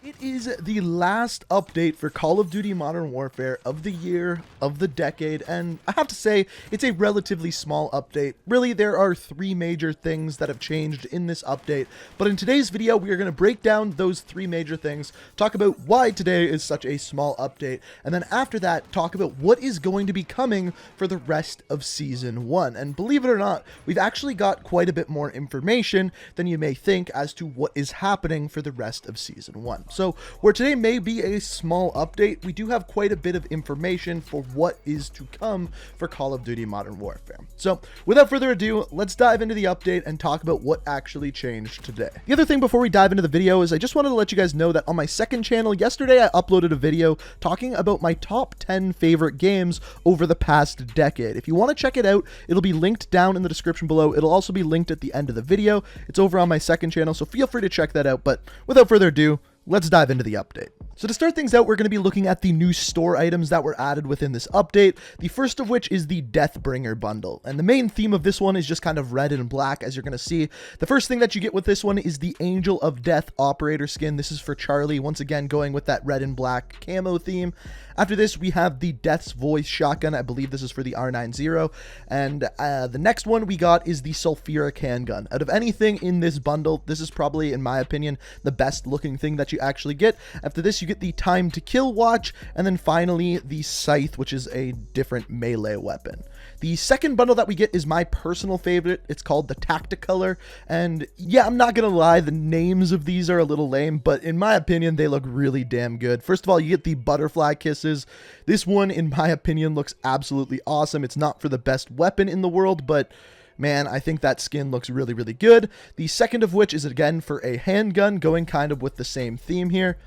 It is the last update for Call of Duty Modern Warfare of the year, of the decade, and I have to say, it's a relatively small update. Really, there are three major things that have changed in this update, but in today's video, we are going to break down those three major things, talk about why today is such a small update, and then after that, talk about what is going to be coming for the rest of Season 1. And believe it or not, we've actually got quite a bit more information than you may think as to what is happening for the rest of Season 1. So, where today may be a small update, we do have quite a bit of information for what is to come for Call of Duty Modern Warfare. So, without further ado, let's dive into the update and talk about what actually changed today. The other thing before we dive into the video is I just wanted to let you guys know that on my second channel, yesterday I uploaded a video talking about my top 10 favorite games over the past decade. If you want to check it out, it'll be linked down in the description below. It'll also be linked at the end of the video. It's over on my second channel, so feel free to check that out. But without further ado, let's dive into the update. So to start things out, we're going to be looking at the new store items that were added within this update, the first of which is the Deathbringer bundle. And the main theme of this one is just kind of red and black, as you're going to see. The first thing that you get with this one is the Angel of Death operator skin. This is for Charlie, once again going with that red and black camo theme. After this, we have the Death's Voice shotgun. I believe this is for the R90. And the next one we got is the sulfuric handgun. Out of anything in this bundle, this is probably, in my opinion, the best looking thing that you actually get. After this, you get the Time to Kill watch, and then finally the Scythe, which is a different melee weapon. The second bundle that we get is my personal favorite. It's called the Tacticolor, and yeah, I'm not gonna lie, the names of these are a little lame, but in my opinion, they look really damn good. First of all, you get the Butterfly Kisses. This one, in my opinion, looks absolutely awesome. It's not for the best weapon in the world, but man, I think that skin looks really, really good. The second of which is, again, for a handgun, going kind of with the same theme here.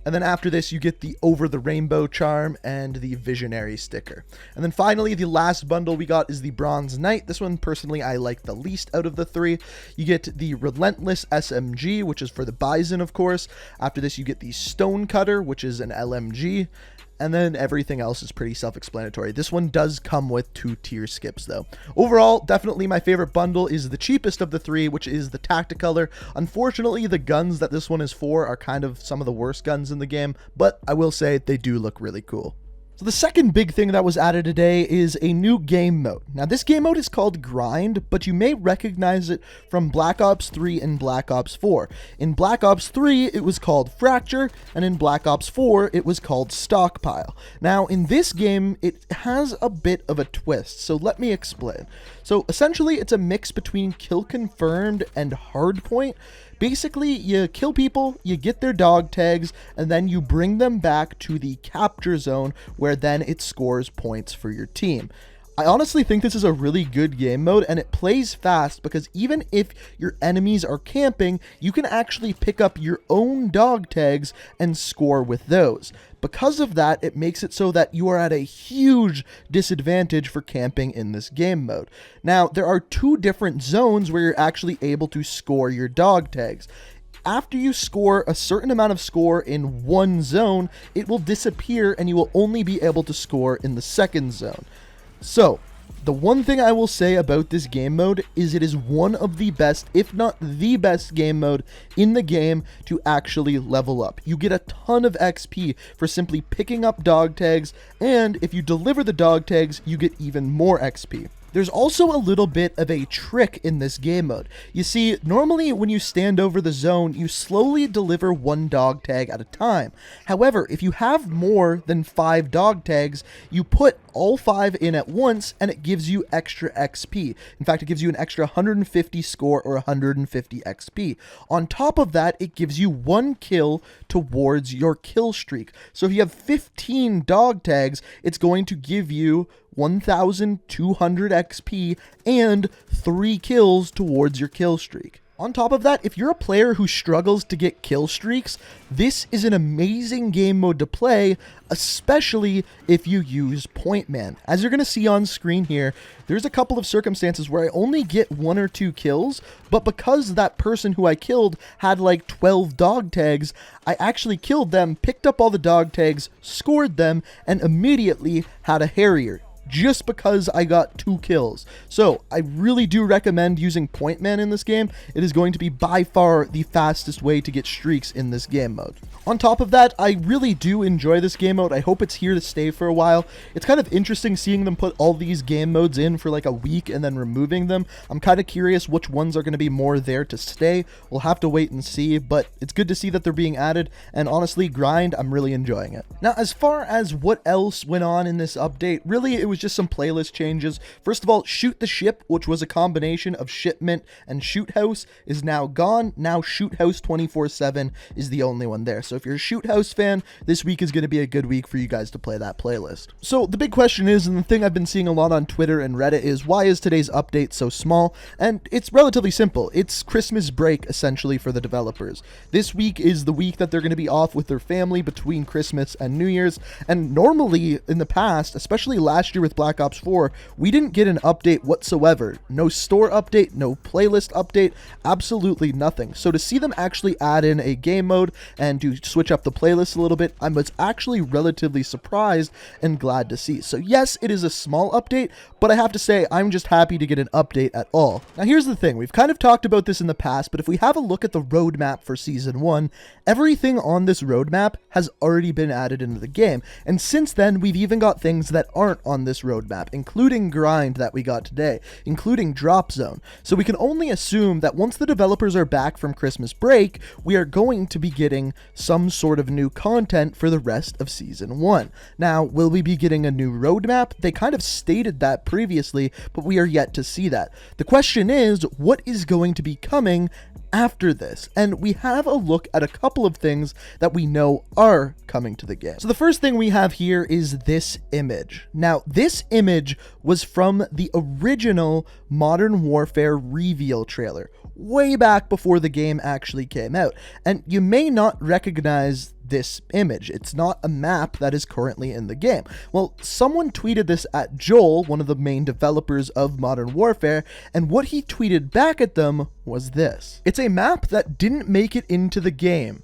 And then after this, you get the Over the Rainbow charm and the Visionary sticker. And then finally, the last bundle we got is the Bronze Knight. This one, personally, I like the least out of the three. You get the Relentless SMG, which is for the Bison, of course. After this, you get the Stonecutter, which is an LMG. And then everything else is pretty self-explanatory. This one does come with 2 tier skips, though. Overall, definitely my favorite bundle is the cheapest of the three, which is the Tacticolor. Unfortunately, the guns that this one is for are kind of some of the worst guns in the game, but I will say they do look really cool. So the second big thing that was added today is a new game mode. Now this game mode is called Grind, but you may recognize it from Black Ops 3 and Black Ops 4. In Black Ops 3 it was called Fracture, and in Black Ops 4 it was called Stockpile. Now in this game it has a bit of a twist, so let me explain. So essentially it's a mix between Kill Confirmed and Hardpoint. Basically, you kill people, you get their dog tags, and then you bring them back to the capture zone where then it scores points for your team. I honestly think this is a really good game mode, and it plays fast because even if your enemies are camping, you can actually pick up your own dog tags and score with those. Because of that, it makes it so that you are at a huge disadvantage for camping in this game mode. Now, there are 2 different zones where you're actually able to score your dog tags. After you score a certain amount of score in one zone, it will disappear and you will only be able to score in the second zone. So, the one thing I will say about this game mode is it is one of the best, if not the best game mode in the game to actually level up. You get a ton of XP for simply picking up dog tags, and if you deliver the dog tags, you get even more XP. There's also a little bit of a trick in this game mode. You see, normally when you stand over the zone, you slowly deliver 1 dog tag at a time. However, if you have more than 5 dog tags, you put all 5 in at once and it gives you extra XP. In fact, it gives you an extra 150 score or 150 XP. On top of that, it gives you 1 kill towards your kill streak. So if you have 15 dog tags, it's going to give you 1,200 XP and 3 kills towards your kill streak. On top of that, if you're a player who struggles to get kill streaks, this is an amazing game mode to play, especially if you use Point Man. As you're going to see on screen here, there's a couple of circumstances where I only get 1 or 2 kills, but because that person who I killed had like 12 dog tags, I actually killed them, picked up all the dog tags, scored them, and immediately had a Harrier. just because I got 2 kills. So I really do recommend using Point Man in this game. It is going to be by far the fastest way to get streaks in this game mode. On top of that, I really do enjoy this game mode. I hope it's here to stay for a while. It's kind of interesting seeing them put all these game modes in for like a week and then removing them. I'm kind of curious which ones are going to be more there to stay. We'll have to wait and see, but it's good to see that they're being added, and honestly, Grind, I'm really enjoying it. Now, as far as what else went on in this update, really it was just some playlist changes. First of all, Shoot the Ship, which was a combination of Shipment and Shoot House, is now gone. Now Shoot House 24/7 is the only one there. So if you're a Shoot House fan, this week is going to be a good week for you guys to play that playlist. So the big question is, and the thing I've been seeing a lot on Twitter and Reddit, is why is today's update so small? And it's relatively simple. It's Christmas break, essentially, for the developers. This week is the week that they're going to be off with their family between Christmas and New Year's, and normally in the past, especially last year with Black Ops 4, we didn't get an update whatsoever. No store update, no playlist update, absolutely nothing. So to see them actually add in a game mode and to switch up the playlist a little bit, I was actually relatively surprised and glad to see. So yes, it is a small update, but I have to say I'm just happy to get an update at all. Now here's the thing, we've kind of talked about this in the past, but if we have a look at the roadmap for Season 1, everything on this roadmap has already been added into the game, and since then we've even got things that aren't on this roadmap, including Grind that we got today, including Drop Zone. So we can only assume that once the developers are back from Christmas break, we are going to be getting some sort of new content for the rest of Season 1. Now, will we be getting a new roadmap? They kind of stated that previously, but we are yet to see that. The question is, what is going to be coming after this? And we have a look at a couple of things that we know are coming to the game. So the first thing we have here is this image. Now, this image was from the original Modern Warfare reveal trailer, way back before the game actually came out. And you may not recognize this image. It's not a map that is currently in the game. Well, someone tweeted this at Joel, one of the main developers of Modern Warfare, and what he tweeted back at them was this. It's a map that didn't make it into the game, ...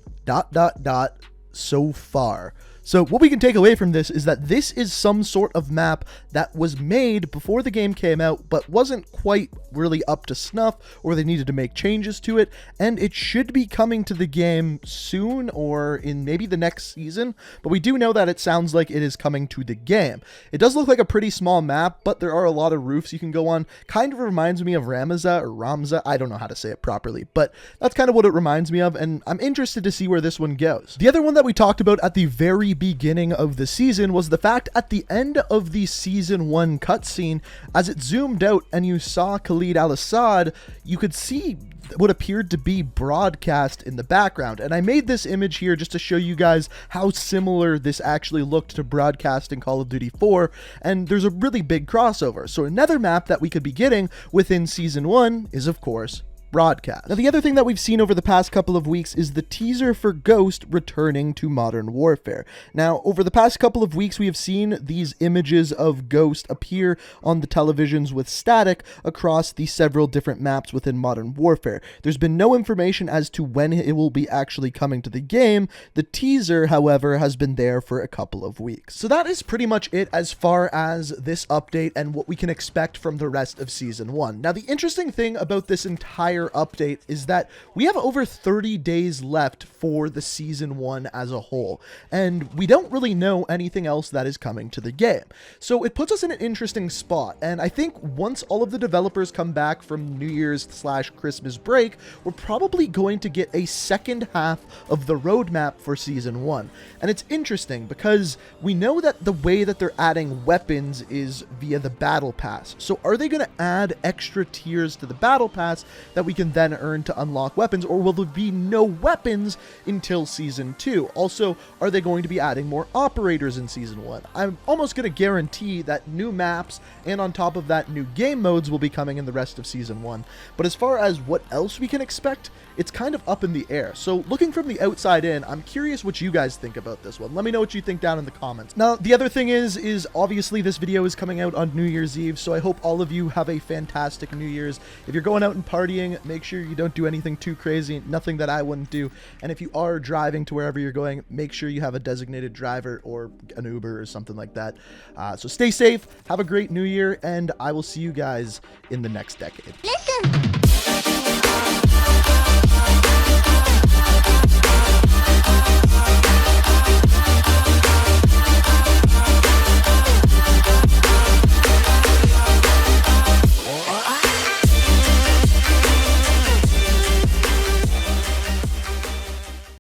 so far. So what we can take away from this is that this is some sort of map that was made before the game came out, but wasn't quite really up to snuff, or they needed to make changes to it, and it should be coming to the game soon, or in maybe the next season, but we do know that it sounds like it is coming to the game. It does look like a pretty small map, but there are a lot of roofs you can go on. Kind of reminds me of Ramza, I don't know how to say it properly, but that's kind of what it reminds me of, and I'm interested to see where this one goes. The other one that we talked about at the very beginning of the season was the fact at the end of the Season 1 cutscene, as it zoomed out and you saw Khalid al-Assad, you could see what appeared to be broadcast in the background. And I made this image here just to show you guys how similar this actually looked to broadcast in Call of Duty 4, and there's a really big crossover. So another map that we could be getting within Season 1 is, of course, broadcast. Now, the other thing that we've seen over the past couple of weeks is the teaser for Ghost returning to Modern Warfare. Now, over the past couple of weeks, we have seen these images of Ghost appear on the televisions with static across the several different maps within Modern Warfare. There's been no information as to when it will be actually coming to the game. The teaser, however, has been there for a couple of weeks. So that is pretty much it as far as this update and what we can expect from the rest of Season 1. Now, the interesting thing about this entire update is that we have over 30 days left for the Season 1 as a whole, and we don't really know anything else that is coming to the game. So it puts us in an interesting spot, and I think once all of the developers come back from New Year's/Christmas break, we're probably going to get a second half of the roadmap for Season 1. And it's interesting because we know that the way that they're adding weapons is via the Battle Pass. So are they going to add extra tiers to the Battle Pass that we can then earn to unlock weapons, or will there be no weapons until Season 2? Also, are they going to be adding more operators in Season 1? I'm almost going to guarantee that new maps, and on top of that, new game modes will be coming in the rest of Season 1. But as far as what else we can expect, it's kind of up in the air. So looking from the outside in, I'm curious what you guys think about this one. Let me know what you think down in the comments. Now, the other thing is obviously this video is coming out on New Year's Eve, so I hope all of you have a fantastic New Year's. If you're going out and partying, make sure you don't do anything too crazy, nothing that I wouldn't do. And if you are driving to wherever you're going, make sure you have a designated driver or an Uber or something like that. So stay safe, have a great new year, and I will see you guys in the next decade. Listen.